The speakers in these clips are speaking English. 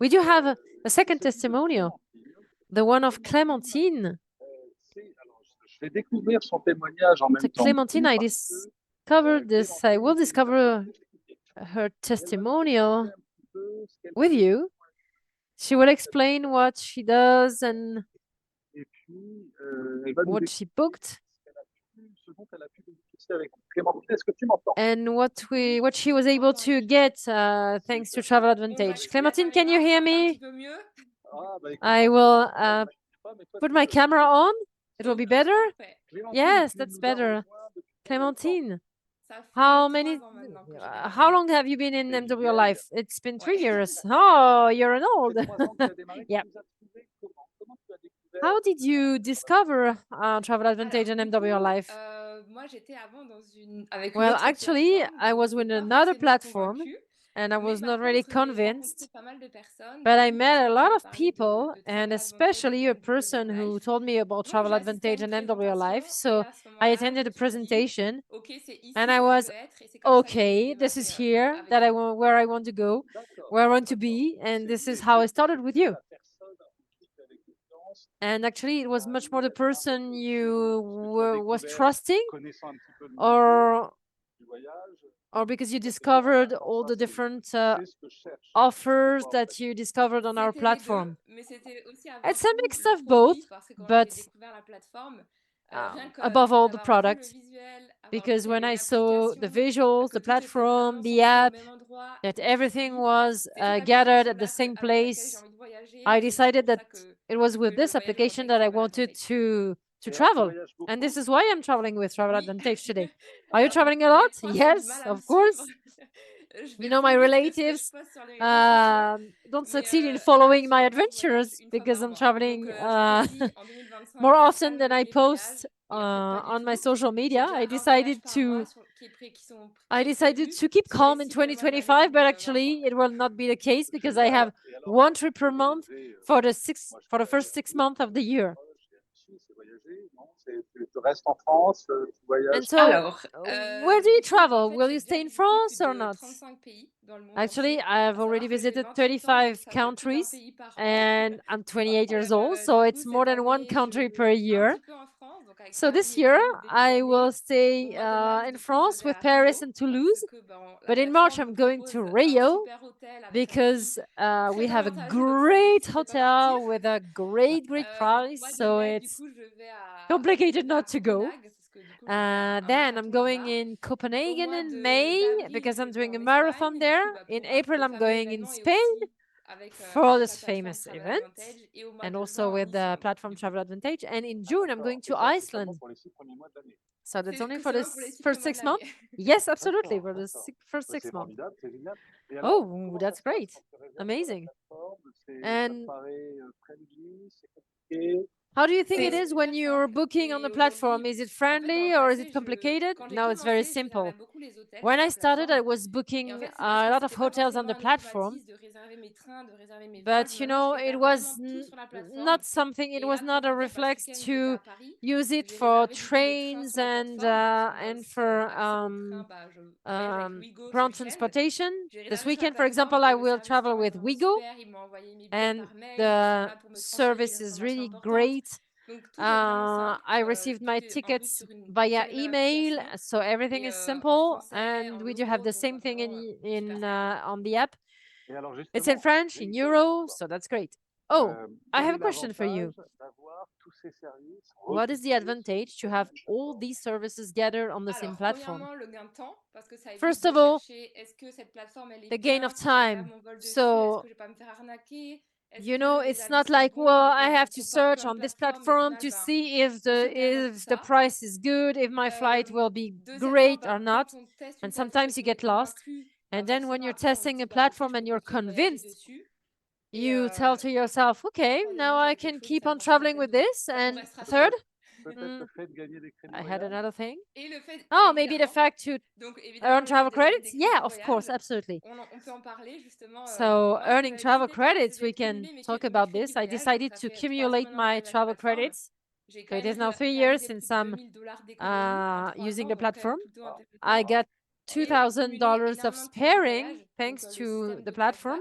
We do have a second testimonial, the one of Clémentine. Je vais découvrir son témoignage en même So temps. Clémentine, I discovered this. I will discover her testimonial with you. She will explain what she does and Et puis, elle va nous what she booked ce dont elle a pu bénéficier avec nous. Clémentine, est-ce que tu m'entends? and what she was able to get thanks to Travel Advantage. Clémentine, can you hear me? Ah, bah, écoute, I will mais toi, put my camera on. It will be better. Clémentine, Yes, tu that's nous as better. rejoint depuis combien de temps? Clémentine, Ça fait how 3 many? ans maintenant que j'ai How démarré. long have you been in MW Life? It's been 3 Ouais. years. Oh, you're an Ça old. fait 3 ans que tu as démarré. Yeah. Tu nous as trouvé comment? Comment tu as découvert How did you discover Travel Advantage Alors, and du MW coup, Life? moi, j'étais avant avec une Well, autre actually, plateforme I dont was j'étais with pas another forcément platform convaincue. and I Mais was par not really contre, j'ai rencontré convinced. pas mal de personnes, But dont I une met a personne qui lot m'a of parlé people, de and Travel Advantage especially et a de person MW who Life. told me about Donc, Travel j'ai assisté à Advantage une and MW Life. présentation So et à ce I moment-là, je attended me the suis dit, presentation, OK, c'est ici and que I je was veux être. Et c'est comme ça que j'ai okay. This is démarré here avec that vous. where I want to go, where I want to be, and this is how I started with you. And actually, it was much more the person you was trusting, or because you discovered all the different offers that you discovered on our C'était les deux, platform. mais c'était aussi avant It's a tout mix le of both, produit, parce que quand but j'ai découvert la plateforme, rien que above all, the d'avoir vu le product. visuel, avoir vu Because qu'il y when avait I une saw the application, visuals, que the tout était vraiment platform, the centré au app, même endroit, that je me suis everything dit, was c'est cette gathered at application-là the same avec laquelle j'ai place, envie de voyager, I et c'est aussi decided pour that ça it was with que je this voyage application aujourd'hui that I avec Travel wanted Advantage. to travel. And this is why I'm traveling with Travel Advantage today. Are you traveling a lot? Mes proches ont du Yes, mal à me of course. suivre. Je You vais know, plus my vite que ce que je relatives poste sur les réseaux sociaux. don't Mais succeed in là, following my actuellement, je voyage adventures une fois because par I'm mois. traveling Donc, je m'étais dit, en 2025, more je me often calme than I avec les voyages. post Et en fait, pas du on my tout. social J'ai media. déjà un voyage par mois I qui est decided prévu to keep sur les calm in 6 premiers mois de l'année 2025, but 2025. actually it will not be the case because I have one trip per month for the first 6 months of the year. Tu restes en France, tu voyages. And so, Alors, where do you du coup, bah, en travel? fait, Will j'ai you déjà stay in visité plus France or de not? 35 pays dans le monde Actually, entier. I've À already savoir que j'ai visited 28 ans, donc 35 ça fait plus d'un countries pays par an. and I'm 28 years old, so Du it's coup, more cette than one année, country je per vis un year. petit peu en France, donc avec So Paris this et year, Toulouse début I will d'année. Au stay mois de mars, in du coup, je France vais with à Paris Rio and parce Toulouse. que la But in March, plateforme me I'm going propose to un Rio super hôtel avec un because prix we très have a avantageux, donc ça me great motive de pas partir. hotel with a great Au price. mois de So mai, du it's coup, je vais complicated not to go. Copenhague parce que du coup, je fais un Then I'm marathon going là-bas. in Au Copenhagen mois in May d'avril, because je I'm vais doing a en marathon Espagne, du there. coup, In pour April, le I'm fameux going in événement et Spain aussi for avec la this plateforme famous Travel event, Advantage. Et au mois and de also juin, with the Islande. platform Travel Advantage. And in June, I'm going to Iceland. So that's only C'est for the seulement pour les 6 first premiers mois de 6 l'année. months. Yes, absolutely, for the first 6 months. Oh, that's great. Amazing. And how do you think it is when you're booking on the platform? Is it friendly or is it complicated? No, it's very simple. When I started, I was booking a lot of hotels on the platform. But you know, it was not something, it was not a reflex to use it for trains and for ground transportation. This weekend, for example, I will travel with Wigo, and the service is really great. I received my tickets via email, so everything is simple, and we do have the same thing in on the app. It's in French, in euro, so that's great. Oh, I have a question for you. What is the advantage to have all these services gathered on the same platform? First of all, the gain of time. So, you know, it's not like, well, I have to search on this platform to see if the price is good, if my flight will be great or not. And sometimes you get lost. And then when you're testing a platform and you're convinced, you tell to yourself, okay, now I can keep on traveling with this. And third, I had another thing. Oh, maybe the fact to earn travel credits? Yeah, of course, absolutely. So earning travel credits, we can talk about this. I decided to accumulate my travel credits. So it is now 3 years since I'm using the platform. I got $2,000 of sparing thanks to the platform.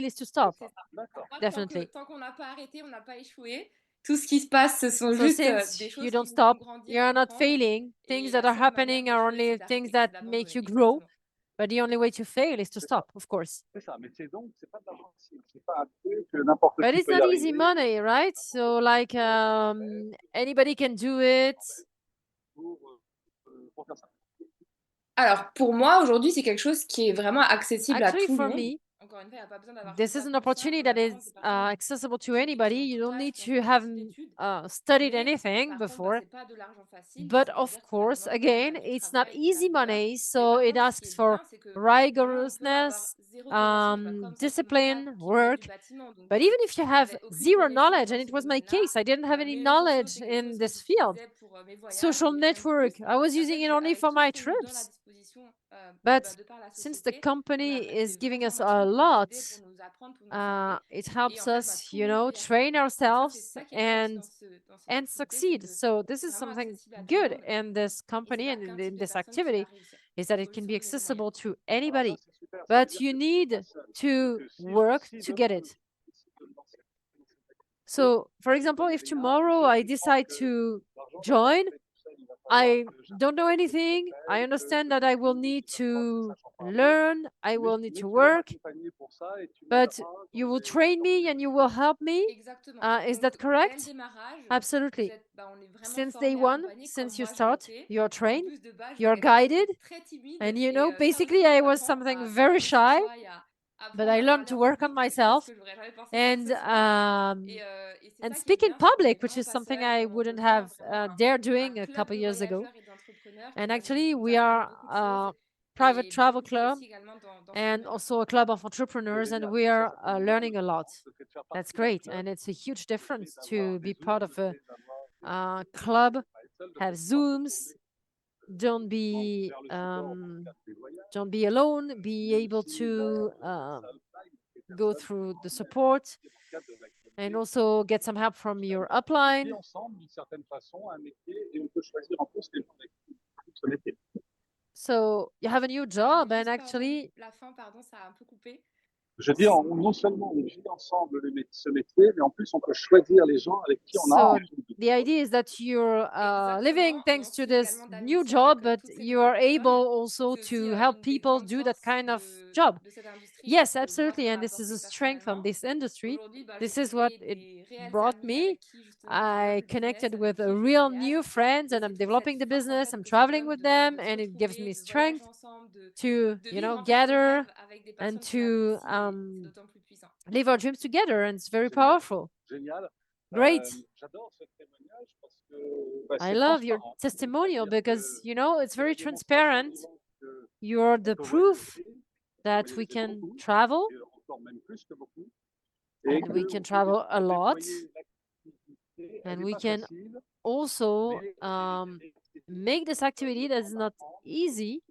fail is to stop. D'accord. Definitely. Tant qu'on n'a pas arrêté, on n'a pas échoué. Tout ce qui se passe, ce sont So juste since des you choses don't qui vous font stop, grandir, you're not apprendre. failing. Et Things la that are seule manière happening are d'échouer, only c'est things d'arrêter, that c'est make you d'abandonner. grow. Exactement. But the only way to fail is to stop, of course. C'est ça, mais c'est donc, c'est pas de l'argent facile. C'est pas un truc que n'importe But qui it's peut y not easy arriver. money, right? So like anybody can do it. Pour faire ça. Alors, pour moi, aujourd'hui, c'est quelque chose qui est vraiment accessible à Actually, tout le for monde. me, Encore une fois, il n'y a pas besoin d'avoir this fait is an bac pour ça. opportunity On a that vraiment is des personnes accessible to qui anybody. ont You tout don't âge, need qui ont to fait have des études. studied Mais anything par contre, bah, before. c'est pas de l'argent facile. But Ça veut of dire que ça course, demande quand même again, du it's not travail, de la easy rigueur. money. Mais So par it contre, ce qui asks est for bien, c'est que vraiment, on peut avoir rigorousness, zéro connaissance. Bah, comme ça, comme mon frère discipline, qui venait work. du bâtiment. Donc, But even if you il have n'avait aucune zero connaissance knowledge, dans and it ce was my domaine-là. case, I didn't have any Les réseaux sociaux, knowledge c'est quelque in chose que this field. j'utilisais pour mes voyages, Social mais rien de network, plus. I was Et en using fait, it only avec for tout my ce qu'on nous donne à trips. disposition But de par la since the société, company on a is des giving vraies us a formations pour nous lot, aider, pour nous apprendre, pour nous former. it Et helps en fait, bah, us, tout le monde peut y train accéder. Donc ça, c'est ourselves ça qui est force dans cette and activité, c'est succeed. que So this c'est is vraiment something accessible à tout le good monde. in this Et c'est company pas and qu'un in type de this personne qui va activity réussir. is Il that faut it can juste be se donner les moyens. accessible to Alors ça, anybody. c'est super. Ça veut But dire you que je suis pas need seul. to Que si work si to demain, get it. je décide de me lancer dans cette activité, So, for je example, connais if rien, tomorrow je I comprends decide que to l'argent va pas join, tomber tout seul. Il va falloir I que don't know j'investisse, que je anything. I paye, understand que that I will j'étudie, need qu'il va falloir que je to sache encore un peu. learn, I will need Mais to tu vas work, m'accompagner pour ça et tu but m'aideras you dans will mes train dans me mes and you will objectifs. help me. Exactement. Is Donc, that dès le correct? démarrage, Absolutely. on est vraiment Since day formé, one, accompagné comme since you moi je start, l'étais. you're En trained, plus de base, je you're venais vraiment guided, d'être très timide and et ça aussi, basically ça I was s'apprend something à very parler sur shy, soi et à but apprendre I à learned parler to en work on public, chose myself que j'aurais jamais pensé faire and ce soir. Et c'est and ça qui est speak in bien, c'est qu'on est public, which vraiment is pas something seul. I On wouldn't rejoint have vraiment dared un doing a club couple de years ago. voyageurs et d'entrepreneurs qui And va nous actually, we apprendre are beaucoup de choses a private et travel beaucoup de vie club aussi également dans ce and domaine-là. also a club of C'est entrepreneurs, and génial. we Ça, are ça fait énormément learning a de lot. sens, le fait de faire That's partie d'un great, club, and it's a huge le fait difference d'avoir to des be part Zooms, of le fait d'avoir a des club, de pas être seul, le fait have de pouvoir se Zooms, retrouver, don't tendre be vers le support dans le cadre des voyages, don't be alone, be mais able aussi to vers ça offline, les go personnes through the qui support dans le cadre de and l'activité. also get some help from your On vit upline. ensemble d'une certaine façon un métier et on peut choisir en plus les gens avec qui on fait ce métier. So you have a new Je job, voulais and juste, pardon, actually, la fin, pardon, ça a un peu coupé. Je dis, non seulement on vit ensemble ce métier, mais en plus on peut choisir les gens avec qui on a so envie de the idea is that you're living Exactement. Et on thanks se to nourrit this également new d'amitié job, avec but toutes ces you are nouvelles able personnes. also C'est aussi to help une des people grandes do that forces kind of job. de cette industrie et Yes, que moi, ça absolutely. m'a And this is apporté a strength of personnellement. this industry. Aujourd'hui, bah, je This is what crée it des réels brought amis me. avec qui, justement, je I développe le business, connected avec with a qui je real voyage. new friends, Et and c'est I'm toute cette developing the force, en business. fait, I'm que ça traveling donne with de them, se and it gives retrouver, me de voyager strength ensemble, to, de vivre, en fait, ce gather rêve avec des and personnes qu'on to apprécie et c'est d'autant plus puissant. live our dreams together. And it's very Génial, powerful. génial. Great. J'adore ce témoignage parce que bah, I c'est love your transparent. testimonial C'est-à-dire que because, it's c'est la very démonstration transparent. vivante que You're on the peut proof voyager, that we voyager can beaucoup, travel et encore même plus que beaucoup, et and we can qu'on peut travel a lot, déployer l'activité. Elle and n'est we pas can facile, also mais make this activity that is not easy.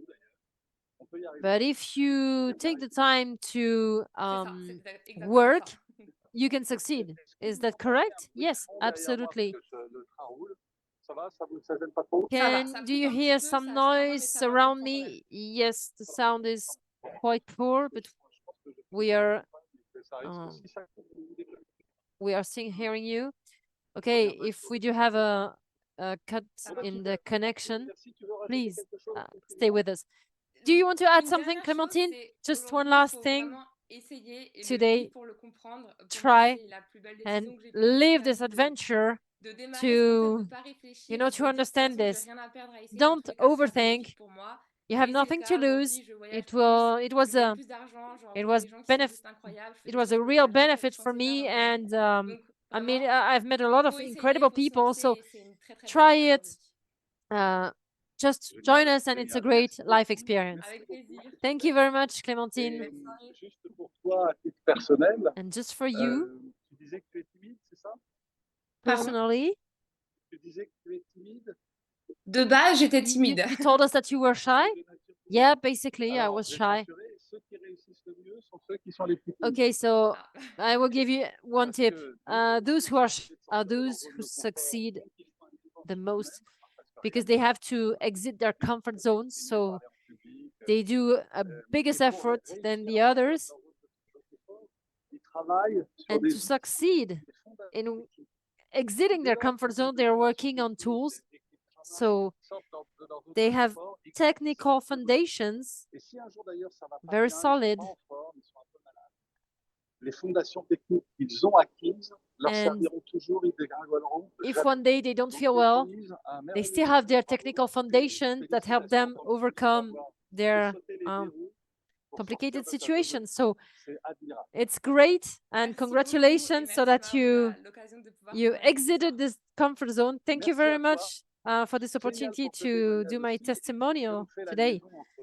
on peut y arriver. But if you take the time to C'est ça, c'est exactement work, ça. you can succeed. Est-ce que Is vous that entendez un correct? bruit de Yes, fond derrière moi absolutely. parce que le train roule? Ça va? Ça gêne pas trop? Ça va, ça Do coupe you un petit hear peu, some ça, je t'entends, mais noise ça va, on around comprend quand même. me? Yes, the sound is quite poor, but Je pense que je we are ça risque, si ça coupe, vous déconnectez. still hearing you. Okay, if we do have a cut Bah, in super. the connection, Merci, tu veux rajouter please quelque chose, stay with us. Do you want to add Une something, dernière chose, Clémentine? c'est Just one aujourd'hui, il last faut thing. vraiment essayer et le Today, vivre pour le comprendre. Pour moi, try c'est la plus belle and décision que j'ai prise toute live ma this vie adventure de démarrer ce concept, de to, ne pas réfléchir et de to se dire de toute understand façon, j'ai this. rien à perdre à essayer. Dans Don't tous les cas, c'est overthink. bénéfique pour moi. You J'ai have essayé le nothing to cas. lose. Aujourd'hui, je voyage It plus, will. It was je gagne a. plus d'argent, je It rencontre was des gens qui sont juste benefit. incroyables, je fais It des was choses a que real j'aurais jamais fait, benefit je for pensais faire me, dans ma vie. and Donc I mean, vraiment, I've met a lot of faut essayer, incredible faut se people. lancer So et c'est une très très belle try it. expérience aussi. Just Génial, join us, and it's a génial. great Merci life beaucoup. experience. Avec plaisir. Thank you very much, Et Clémentine. juste pour toi, à titre personnel, And just for you tu disais que tu es timide, c'est ça? Pardon? personally, Tu disais que tu es timide? De base, j'étais you, timide. you told us that you were shy. De nature timide? Yeah, basically, I Alors, was je vais te shy. rassurer, ceux qui réussissent le mieux sont ceux qui sont les plus timides. Okay, so Ah. I will give you one Parce tip. que Those who are obligés de sortir de leur those zone who de confort, succeed donc ils font un effort the sur most eux-mêmes, parce que because rien they n'est have to exit their comfort zones. mieux So parler en public. they do a Mais biggest pour effort than réussir the à sortir de others. leur zone de confort, ils travaillent sur And des to outils, succeed des fondations in qui exiting their dès lors comfort qu'ils ont zone, des they're fondations working on solides tools. et qu'ils travaillent, So sortent de leur zone they de have confort, technical foundations, Et si un jour d'ailleurs ça va pas very bien, ils sont solid, pas en forme, ils sont un peu malades, les fondations techniques qu'ils ont acquises leur and serviront toujours, ils dégringoleront if jamais. one day they don't Donc feel ils ont well, mis un they merveilleux still have système. their Bravo, technical foundation that help félicitations them pour le fait overcome d'avoir their déchoté les verrous pour sortir complicated de ta zone de situations. So c'est admirable. it's great, and Merci congratulations beaucoup et so merci that Margot à l'occasion de pouvoir you nous parler de tout exited ça. this comfort zone. Thank you Merci à very toi. much for this Génial opportunity pour ce to témoignage do my aussi. Je testimonial vous fais la today. liaison entre